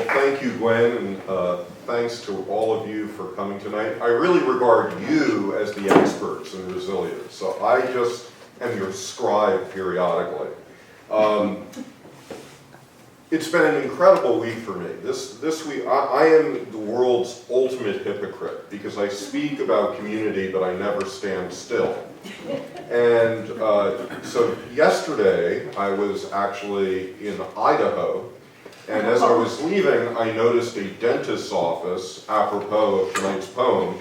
thank you, Gwen, and thanks to all of you for coming tonight. I really regard you as the experts in resilience, so I just am your scribe periodically. It's been an incredible week for me. This week, I am the world's ultimate hypocrite because I speak about community, but I never stand still. And so yesterday, I was actually in Idaho, and as I was leaving, I noticed a dentist's office, apropos of tonight's poem.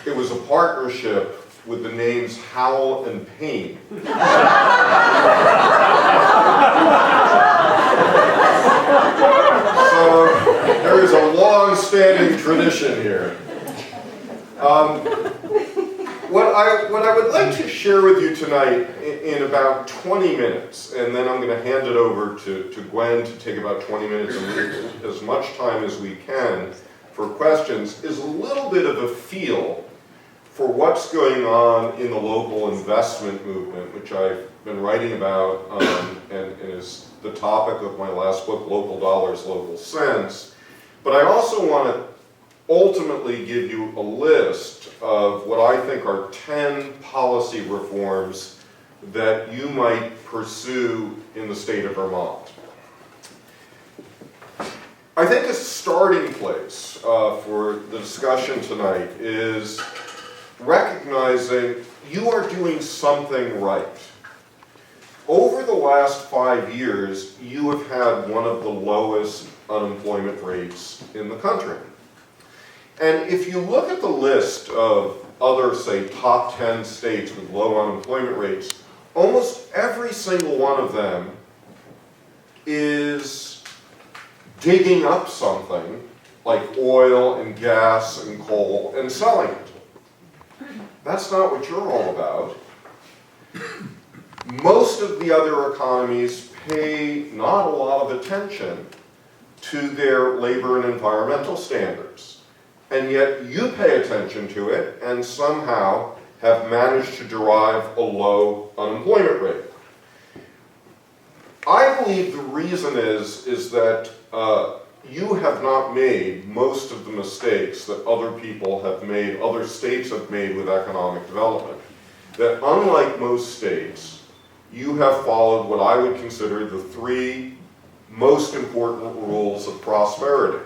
It was a partnership with the names Howl and Payne. So there is a long-standing tradition here. What I would like to share with you tonight in about 20 minutes, and then I'm going to hand it over to Gwen to take about 20 minutes and leave as much time as we can for questions, is a little bit of a feel for what's going on in the local investment movement, which I've been writing about and is the topic of my last book, Local Dollars, Local Sense. But I also want to ultimately give you a list of what I think are 10 policy reforms that you might pursue in the state of Vermont. I think a starting place for the discussion tonight is recognizing you are doing something right. Over the last 5 years, you have had one of the lowest unemployment rates in the country. And if you look at the list of other, say, top 10 states with low unemployment rates, almost every single one of them is digging up something like oil and gas and coal and selling it. That's not what you're all about. Most of the other economies pay not a lot of attention to their labor and environmental standards. And yet you pay attention to it and somehow have managed to derive a low unemployment rate. I believe the reason is that you have not made most of the mistakes that other people have made, other states have made with economic development. That unlike most states, you have followed what I would consider the 3 most important rules of prosperity.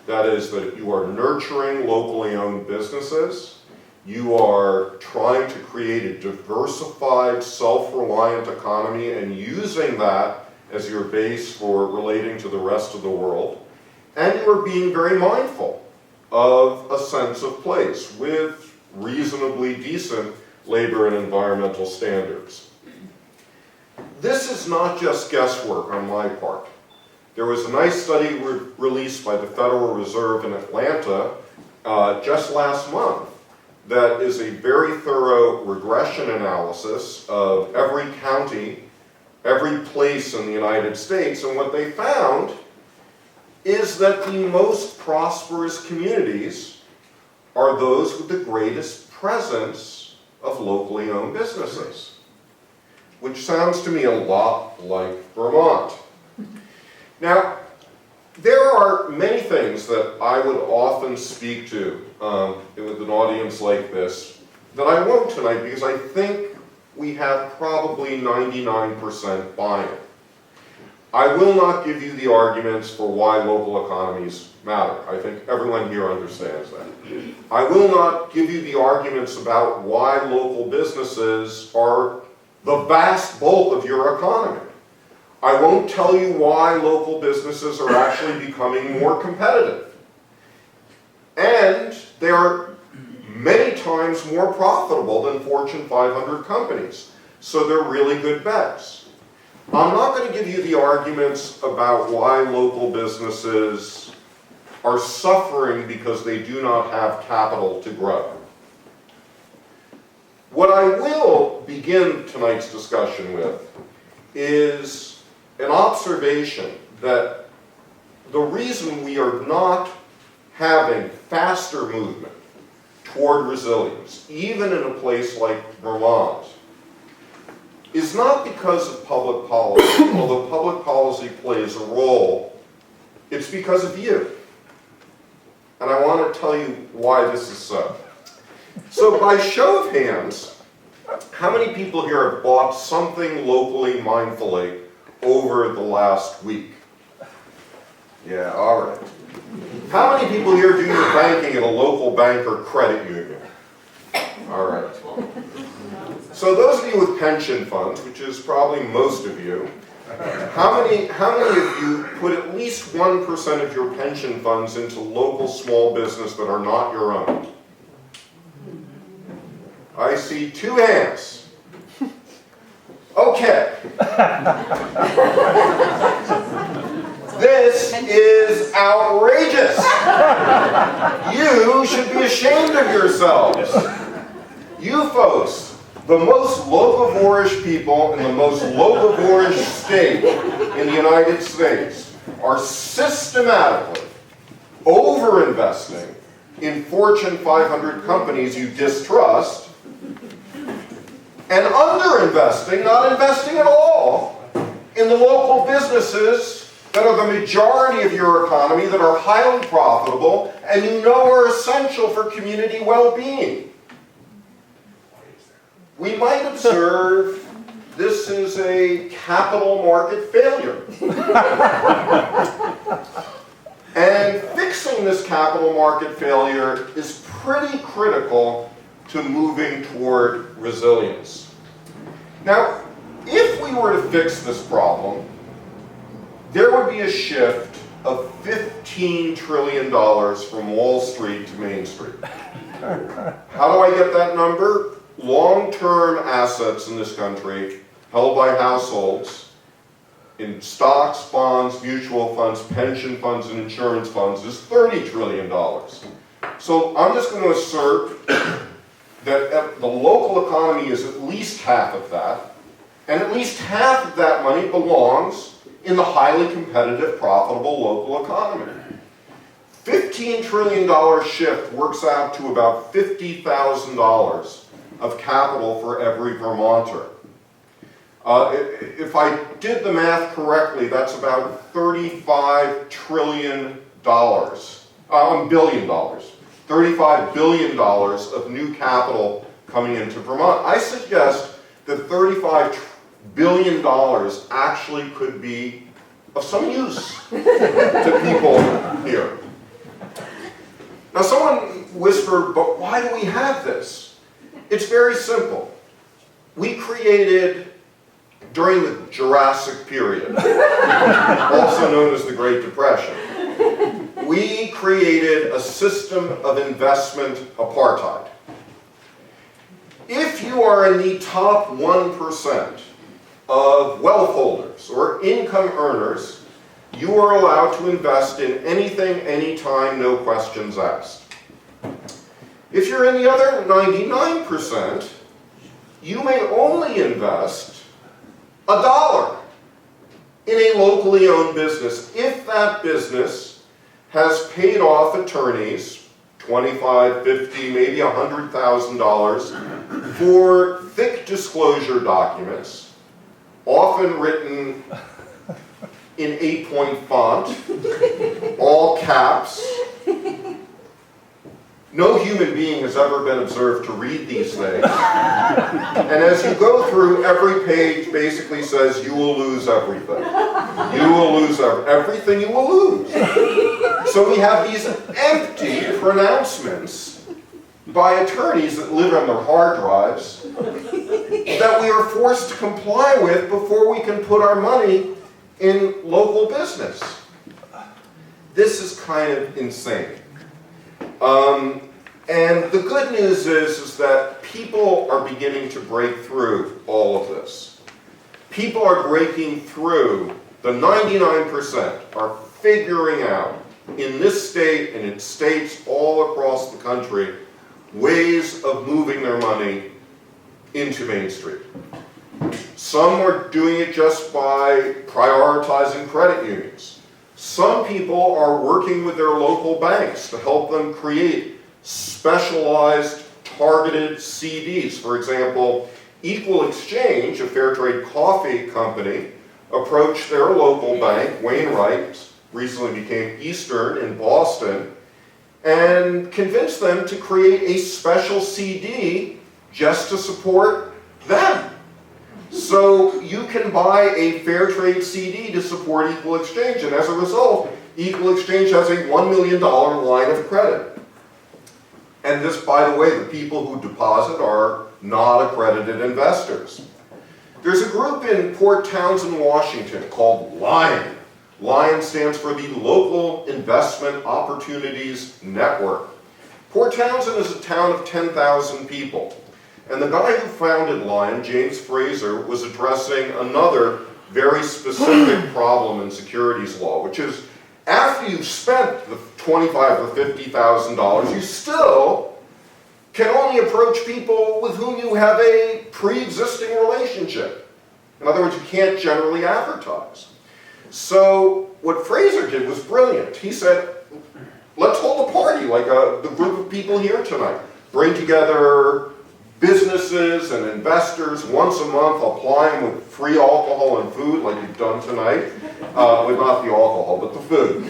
That is that you are nurturing locally owned businesses, you are trying to create a diversified, self-reliant economy and using that as your base for relating to the rest of the world, and you are being very mindful of a sense of place with reasonably decent labor and environmental standards. This is not just guesswork on my part. There was a nice study released by the Federal Reserve in Atlanta just last month that is a very thorough regression analysis of every county, every place in the United States, and what they found is that the most prosperous communities are those with the greatest presence of locally owned businesses, which sounds to me a lot like Vermont. Now, there are many things that I would often speak to with an audience like this that I won't tonight because I think we have probably 99% buy-in. I will not give you the arguments for why local economies matter. I think everyone here understands that. I will not give you the arguments about why local businesses are the vast bulk of your economy. I won't tell you why local businesses are actually becoming more competitive. And they are many times more profitable than Fortune 500 companies. So they're really good bets. I'm not going to give you the arguments about why local businesses are suffering because they do not have capital to grow. What I will begin tonight's discussion with is an observation that the reason we are not having faster movement toward resilience, even in a place like Vermont, is not because of public policy, although public policy plays a role. It It's because of you. And I want to tell you why this is so. So by show of hands, how many people here have bought something locally mindfully over the last week? Yeah, all right. How many people here do your banking at a local bank or credit union? All right. So those of you with pension funds, which is probably most of you, how many of you put at least 1% of your pension funds into local small business that are not your own? I see 2 hands. Okay. This is outrageous. You should be ashamed of yourselves. You folks, the most locavorish people in the most locavorish state in the United States, are systematically over-investing in Fortune 500 companies you distrust, and under-investing, not investing at all, in the local businesses that are the majority of your economy, that are highly profitable, and you know are essential for community well-being. We might observe this is a capital market failure. And fixing this capital market failure is pretty critical to moving toward resilience. Now, if we were to fix this problem, there would be a shift of $15 trillion from Wall Street to Main Street. How do I get that number? Long-term assets in this country held by households in stocks, bonds, mutual funds, pension funds, and insurance funds is $30 trillion. So I'm just going to assert that the local economy is at least half of that, and at least half of that money belongs in the highly competitive, profitable local economy. $15 trillion shift works out to about $50,000 of capital for every Vermonter. If I did the math correctly, that's about $35 trillion, billion dollars. $35 billion of new capital coming into Vermont. I suggest that $35 billion actually could be of some use to people here. Now someone whispered, but why do we have this? It's very simple. We created, during the Jurassic period, also known as the Great Depression, we created a system of investment apartheid. If you are in the top 1% of wealth holders or income earners, you are allowed to invest in anything, anytime, no questions asked. If you're in the other 99%, you may only invest $1 in a locally owned business if that business has paid off attorneys $25, $50, maybe $100,000 for thick disclosure documents, often written in 8-point font, all caps. No human being has ever been observed to read these things. And as you go through, every page basically says you will lose everything. You will lose everything you will lose. So we have these empty pronouncements by attorneys that live on their hard drives that we are forced to comply with before we can put our money in local business. This is kind of insane. And the good news is that people are beginning to break through all of this. People are breaking through. The 99% are figuring out in this state and in states all across the country ways of moving their money into Main Street. Some are doing it just by prioritizing credit unions. Some people are working with their local banks to help them create specialized, targeted CDs. For example, Equal Exchange, a fair trade coffee company, approached their local bank, Wainwright, recently became Eastern in Boston, and convinced them to create a special CD just to support them. So you can buy a fair trade CD to support Equal Exchange, and as a result, Equal Exchange has a $1 million line of credit. And this, by the way, the people who deposit are not accredited investors. There's a group in Port Townsend, Washington called LION. LION stands for the Local Investment Opportunities Network. Port Townsend is a town of 10,000 people. And the guy who founded LION, James Fraser, was addressing another very specific problem in securities law, which is after you've spent the $25,000 or $50,000, you still can only approach people with whom you have a pre-existing relationship. In other words, you can't generally advertise. So what Fraser did was brilliant. He said, let's hold a party like the group of people here tonight. Bring together businesses and investors once a month, apply them with free alcohol and food like you've done tonight. Well, not the alcohol, but the food.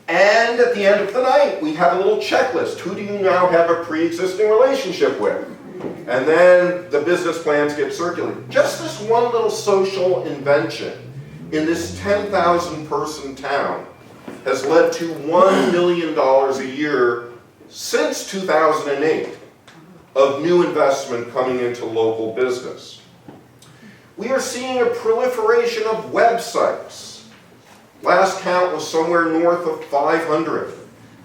And at the end of the night, we have a little checklist. Who do you now have a pre-existing relationship with? And then the business plans get circulated. Just this one little social invention in this 10,000 person town has led to $1 million a year since 2008 of new investment coming into local business. We are seeing a proliferation of websites. Last count was somewhere north of 500.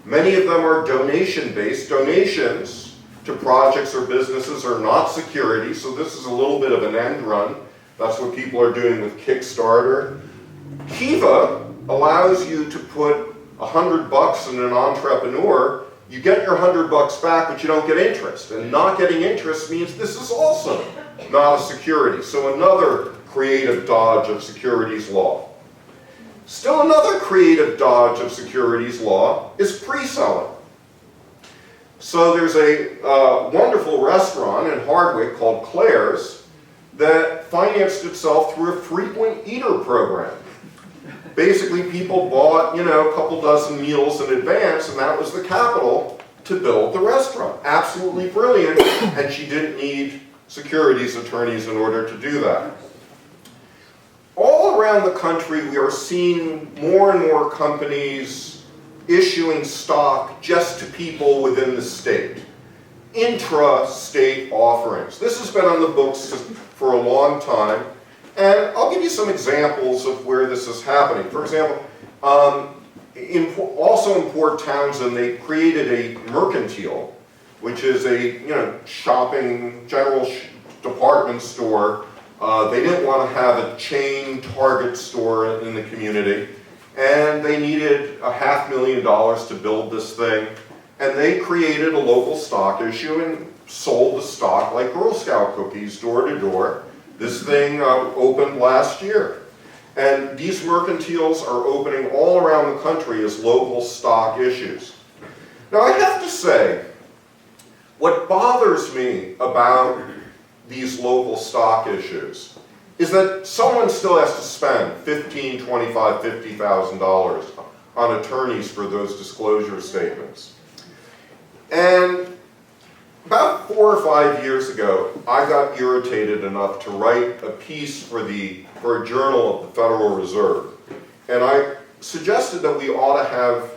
Many of them are donation-based. Donations to projects or businesses are not security, so this is a little bit of an end run. That's what people are doing with Kickstarter. Kiva allows you to put $100 in an entrepreneur. You get your $100 back, but you don't get interest. And not getting interest means this is also not a security. So another creative dodge of securities law. Still another creative dodge of securities law is pre-selling. So there's a wonderful restaurant in Hardwick called Claire's that financed itself through a frequent eater program. Basically, people bought, a couple dozen meals in advance, and that was the capital to build the restaurant. Absolutely brilliant, and she didn't need securities attorneys in order to do that. All around the country, we are seeing more and more companies issuing stock just to people within the state. Intra-state offerings. This has been on the books for a long time. And I'll give you some examples of where this is happening. For example, also in Port Townsend, they created a mercantile, which is a shopping, general department store. They didn't want to have a chain Target store in the community, and they needed $500,000 to build this thing. And they created a local stock issue and sold the stock like Girl Scout cookies door to door. This thing opened last year. And these mercantiles are opening all around the country as local stock issues. Now I have to say, what bothers me about these local stock issues is that someone still has to spend $15,000, $25,000, $50,000 on attorneys for those disclosure statements. And about 4 or 5 years ago, I got irritated enough to write a piece for a journal of the Federal Reserve. And I suggested that we ought to have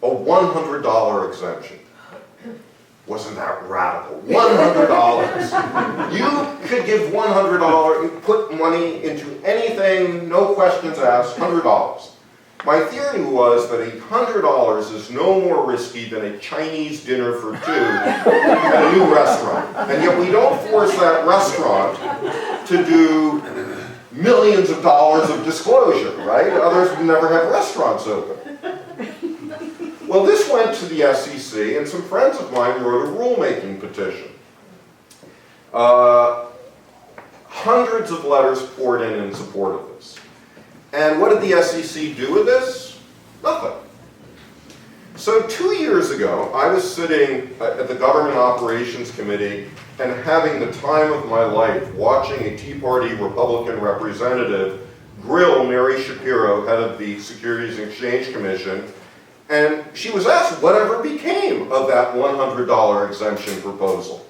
a $100 exemption. Wasn't that radical? $100. You could give $100 and put money into anything, no questions asked, $100. My theory was that $100 is no more risky than a Chinese dinner for two at a new restaurant. And yet we don't force that restaurant to do millions of dollars of disclosure, right? Others would never have restaurants open. Well, this went to the SEC, and some friends of mine wrote a rulemaking petition. Hundreds of letters poured in support of this. And what did the SEC do with this? Nothing. So 2 years ago, I was sitting at the Government Operations Committee and having the time of my life watching a Tea Party Republican representative grill Mary Shapiro, head of the Securities and Exchange Commission, and she was asked whatever became of that $100 exemption proposal.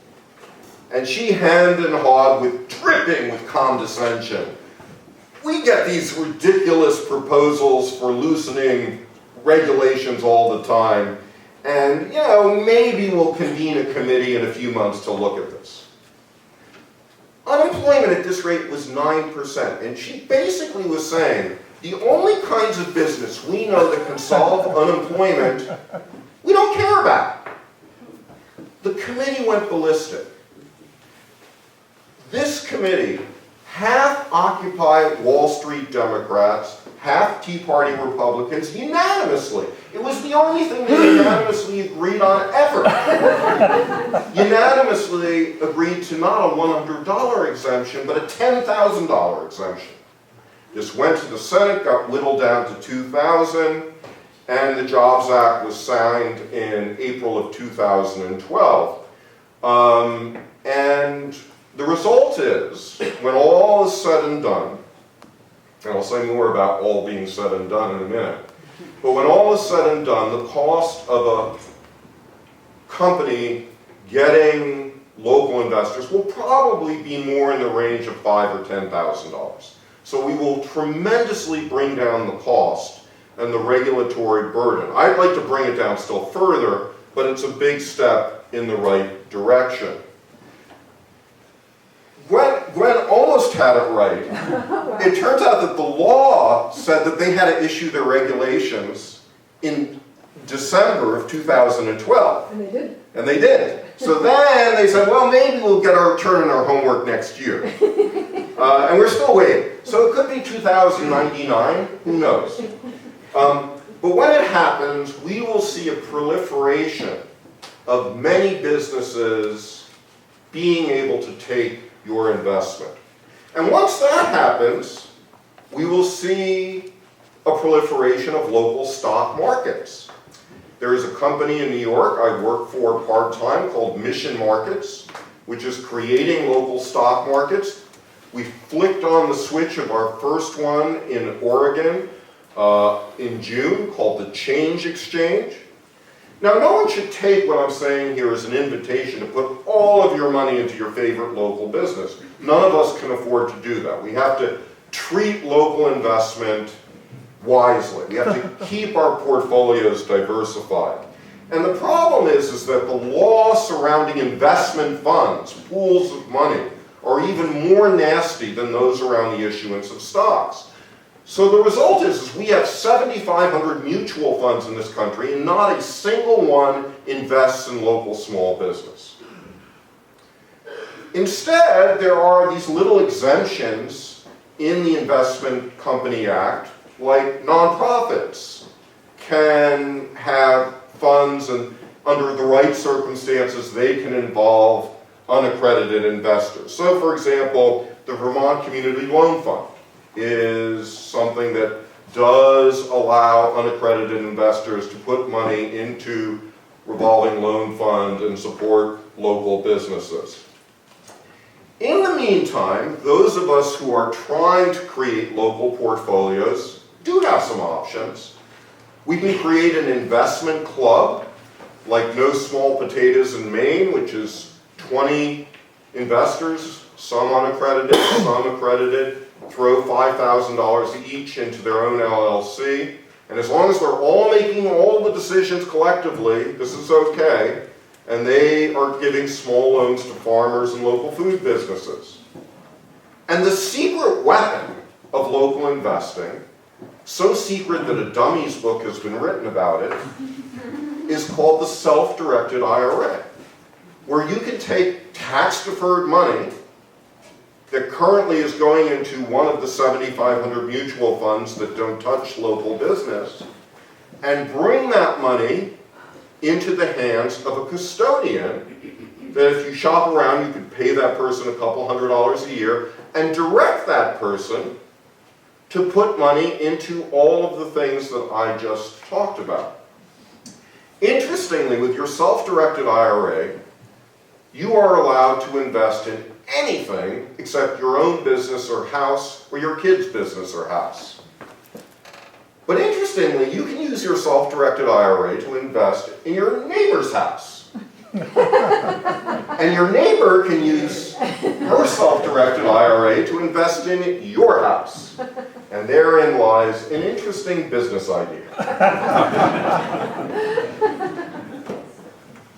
And she hemmed and hawed, dripping with condescension. We get these ridiculous proposals for loosening regulations all the time, and maybe we'll convene a committee in a few months to look at this. Unemployment at this rate was 9%, and she basically was saying, the only kinds of business we know that can solve unemployment, we don't care about. The committee went ballistic. This committee, half Occupy Wall Street Democrats, half Tea Party Republicans, unanimously. It was the only thing they unanimously agreed on ever. Unanimously agreed to not a $100 exemption, but a $10,000 exemption. This went to the Senate, got whittled down to $2,000, and the Jobs Act was signed in April of 2012. And the result is, when all is said and done, and I'll say more about all being said and done in a minute, but when all is said and done, the cost of a company getting local investors will probably be more in the range of $5,000 or $10,000. So we will tremendously bring down the cost and the regulatory burden. I'd like to bring it down still further, but it's a big step in the right direction. Gwen almost had it right. It turns out that the law said that they had to issue their regulations in December of 2012. And they did. And they did. So then they said, well, maybe we'll get our turn in our homework next year. And we're still waiting. So it could be 2099, who knows? But when it happens, we will see a proliferation of many businesses being able to take your investment. And once that happens, we will see a proliferation of local stock markets. There is a company in New York I work for part-time called Mission Markets, which is creating local stock markets. We flicked on the switch of our first one in Oregon in June called the Change Exchange. Now, no one should take what I'm saying here as an invitation to put all of your money into your favorite local business. None of us can afford to do that. We have to treat local investment wisely. We have to keep our portfolios diversified. And the problem is that the law surrounding investment funds, pools of money, are even more nasty than those around the issuance of stocks. So the result is we have 7,500 mutual funds in this country, and not a single one invests in local small business. Instead, there are these little exemptions in the Investment Company Act, like nonprofits can have funds, and under the right circumstances, they can involve unaccredited investors. So, for example, the Vermont Community Loan Fund is something that does allow unaccredited investors to put money into revolving loan fund and support local businesses. In the meantime, those of us who are trying to create local portfolios do have some options. We can create an investment club, like No Small Potatoes in Maine, which is 20 investors, some unaccredited, some accredited, throw $5,000 each into their own LLC, and as long as they're all making all the decisions collectively, this is okay, and they are giving small loans to farmers and local food businesses. And the secret weapon of local investing, so secret that a dummies book has been written about it, is called the self-directed IRA, where you can take tax-deferred money that currently is going into one of the 7,500 mutual funds that don't touch local business, and bring that money into the hands of a custodian that if you shop around, you could pay that person a couple $100s a year, and direct that person to put money into all of the things that I just talked about. Interestingly, with your self-directed IRA, you are allowed to invest in anything except your own business or house or your kid's business or house. But interestingly, you can use your self-directed IRA to invest in your neighbor's house. And your neighbor can use her self-directed IRA to invest in your house. And therein lies an interesting business idea.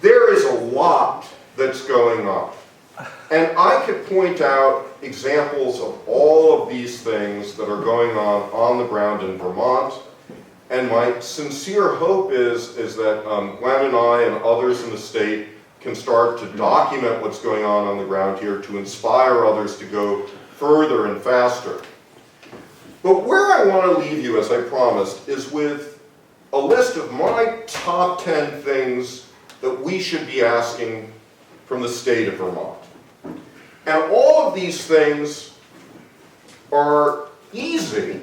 There is a lot that's going on. And I could point out examples of all of these things that are going on the ground in Vermont. And my sincere hope is that Gwen and I and others in the state can start to document what's going on the ground here to inspire others to go further and faster. But where I want to leave you, as I promised, is with a list of my top 10 things that we should be asking from the state of Vermont. And all of these things are easy,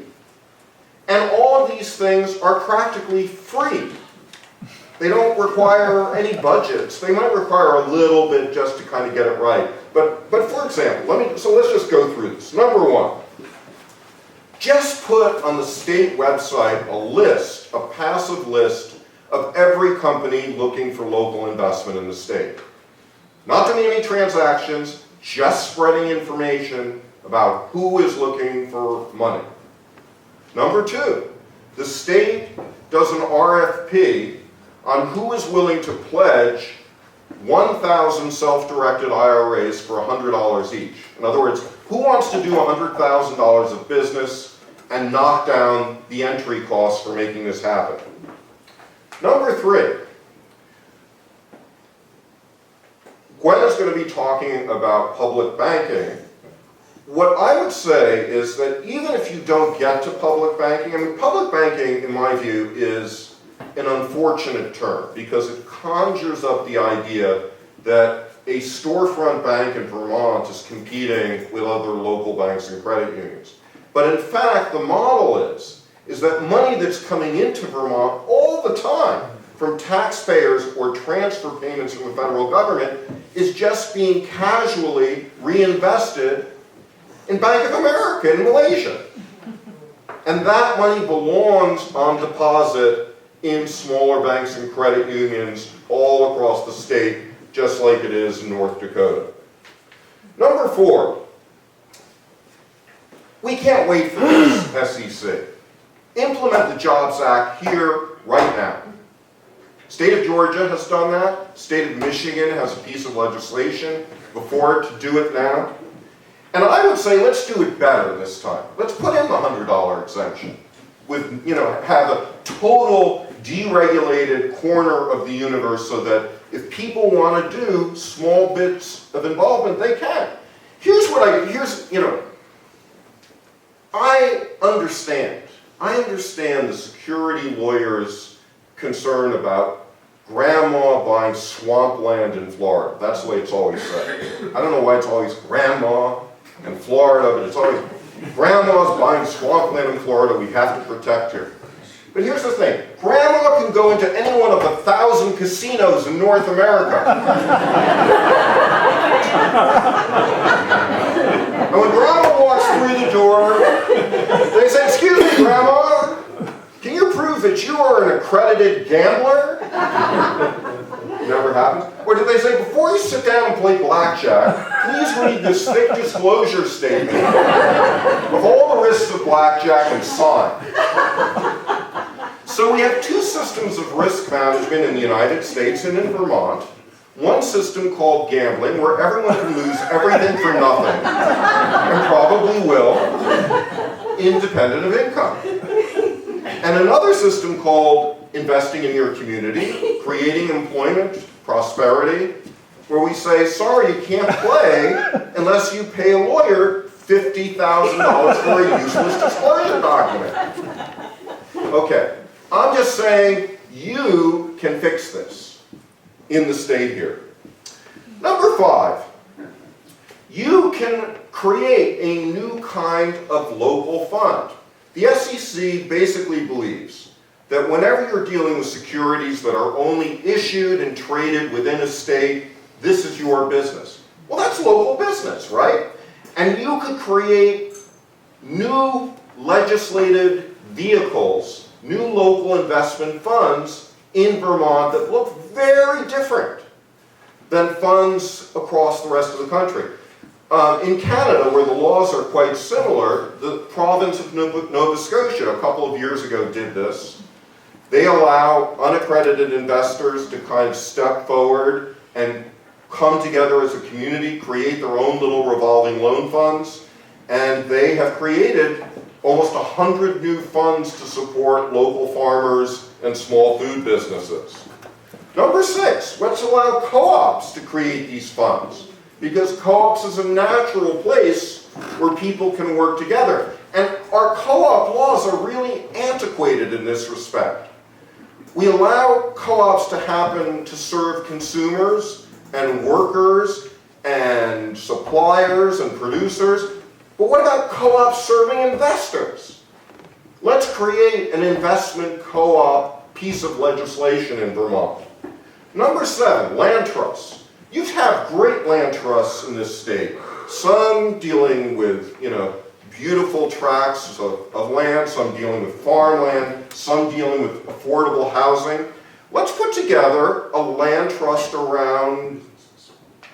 and all of these things are practically free. They don't require any budgets. They might require a little bit just to kind of get it right. But for example, let's just go through this. Number one, just put on the state website a passive list of every company looking for local investment in the state. Not doing any transactions, just spreading information about who is looking for money. Number two, the state does an RFP on who is willing to pledge 1,000 self-directed IRAs for $100 each. In other words, who wants to do $100,000 of business and knock down the entry costs for making this happen? Number three, Gwen is going to be talking about public banking. What I would say is that even if you don't get to public banking, I mean, public banking, in my view, is an unfortunate term because it conjures up the idea that a storefront bank in Vermont is competing with other local banks and credit unions. But in fact, the model is that money that's coming into Vermont all the time from taxpayers or transfer payments from the federal government is just being casually reinvested in Bank of America in Malaysia. And that money belongs on deposit in smaller banks and credit unions all across the state, just like it is in North Dakota. Number four, we can't wait for this SEC. Implement the Jobs Act here, right now. State of Georgia has done that. State of Michigan has a piece of legislation before it to do it now. And I would say let's do it better this time. Let's put in the $100 exemption with, have a total deregulated corner of the universe so that if people want to do small bits of involvement, they can. I understand the security lawyers' concern about grandma buying swampland in Florida. That's the way it's always said. I don't know why it's always grandma in Florida, but it's always grandma's buying swampland in Florida, we have to protect her. But here's the thing, grandma can go into any one of 1,000 casinos in North America. And when grandma walks through the door, they say, "Excuse me, grandma, can you prove that you are an accredited gambler?" Never happens. Or did they say, "Before you sit down and play blackjack, please read this thick disclosure statement of all the risks of blackjack and sign." So we have two systems of risk management in the United States and in Vermont. One system called gambling, where everyone can lose everything for nothing, and probably will, independent of income. And another system called investing in your community, creating employment, prosperity, where we say, sorry, you can't play unless you pay a lawyer $50,000 for a useless disclosure document. Okay, I'm just saying you can fix this in the state here. Number 5, you can create a new kind of local fund. The SEC basically believes that whenever you're dealing with securities that are only issued and traded within a state, this is your business. Well, that's local business, right? And you could create new legislated vehicles, new local investment funds in Vermont that look very different than funds across the rest of the country. In Canada, where the laws are quite similar, the province of Nova Scotia a couple of years ago did this. They allow unaccredited investors to kind of step forward and come together as a community, create their own little revolving loan funds, and they have created almost 100 new funds to support local farmers and small food businesses. Number 6, let's allow co-ops to create these funds, because co-ops is a natural place where people can work together. And our co-op laws are really antiquated in this respect. We allow co-ops to happen to serve consumers and workers and suppliers and producers, but what about co-ops serving investors? Let's create an investment co-op piece of legislation in Vermont. Number 7, land trusts. You have great land trusts in this state, some dealing with, beautiful tracts of land, some dealing with farmland, some dealing with affordable housing. Let's put together a land trust around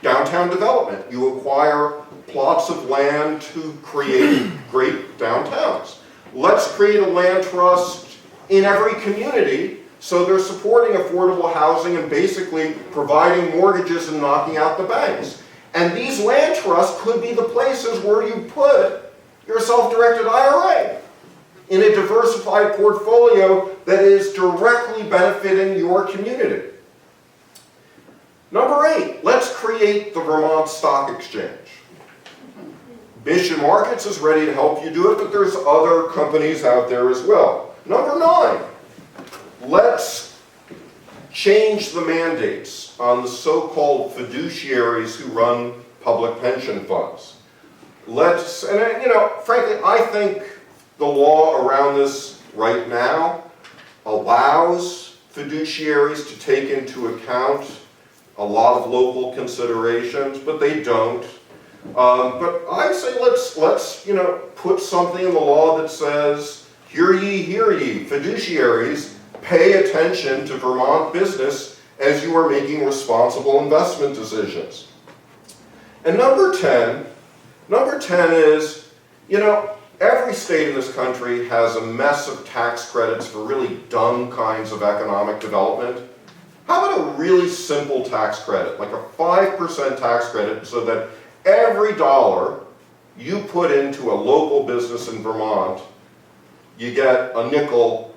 downtown development. You acquire plots of land to create great downtowns. Let's create a land trust in every community so they're supporting affordable housing and basically providing mortgages and knocking out the banks. And these land trusts could be the places where you put your self-directed IRA in a diversified portfolio that is directly benefiting your community. Number 8, let's create the Vermont Stock Exchange. Mission Markets is ready to help you do it, but there's other companies out there as well. Number 9, let's change the mandates on the so-called fiduciaries who run public pension funds. Frankly, I think the law around this right now allows fiduciaries to take into account a lot of local considerations, but they don't. But I say let's put something in the law that says, hear ye, fiduciaries, pay attention to Vermont business as you are making responsible investment decisions. And number 10 is, every state in this country has a mess of tax credits for really dumb kinds of economic development. How about a really simple tax credit, like a 5% tax credit, so that every dollar you put into a local business in Vermont, you get a nickel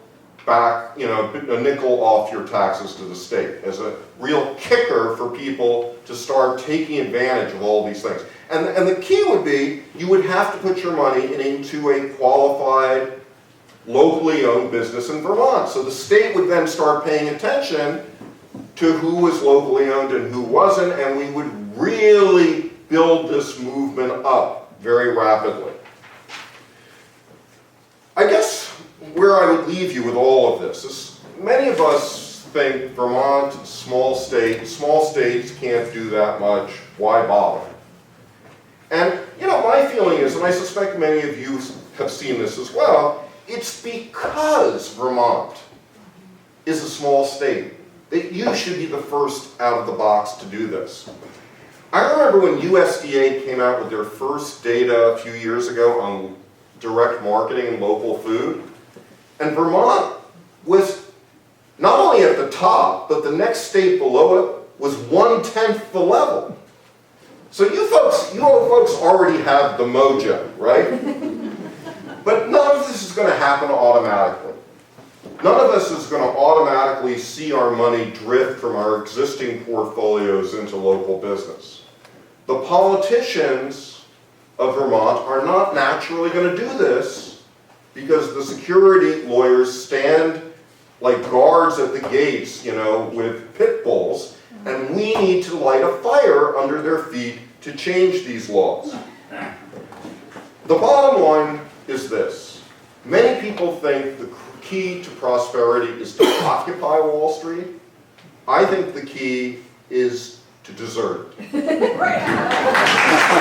back, a nickel off your taxes to the state as a real kicker for people to start taking advantage of all these things. And the key would be, you would have to put your money into a qualified, locally owned business in Vermont. So the state would then start paying attention to who was locally owned and who wasn't, and we would really build this movement up very rapidly. I guess where I would leave you with all of this is, many of us think Vermont, small states can't do that much, why bother? And my feeling is, and I suspect many of you have seen this as well, it's because Vermont is a small state that you should be the first out of the box to do this. I remember when USDA came out with their first data a few years ago on direct marketing and local food, and Vermont was not only at the top, but the next state below it was 1/10 the level. So you old folks already have the mojo, right? But none of this is going to happen automatically. None of us is going to automatically see our money drift from our existing portfolios into local business. The politicians of Vermont are not naturally going to do this because the security lawyers stand like guards at the gates, with pit bulls, and we need to light a fire under their feet to change these laws. The bottom line is this. Many people think the key to prosperity is to occupy Wall Street. I think the key is to desert. Right.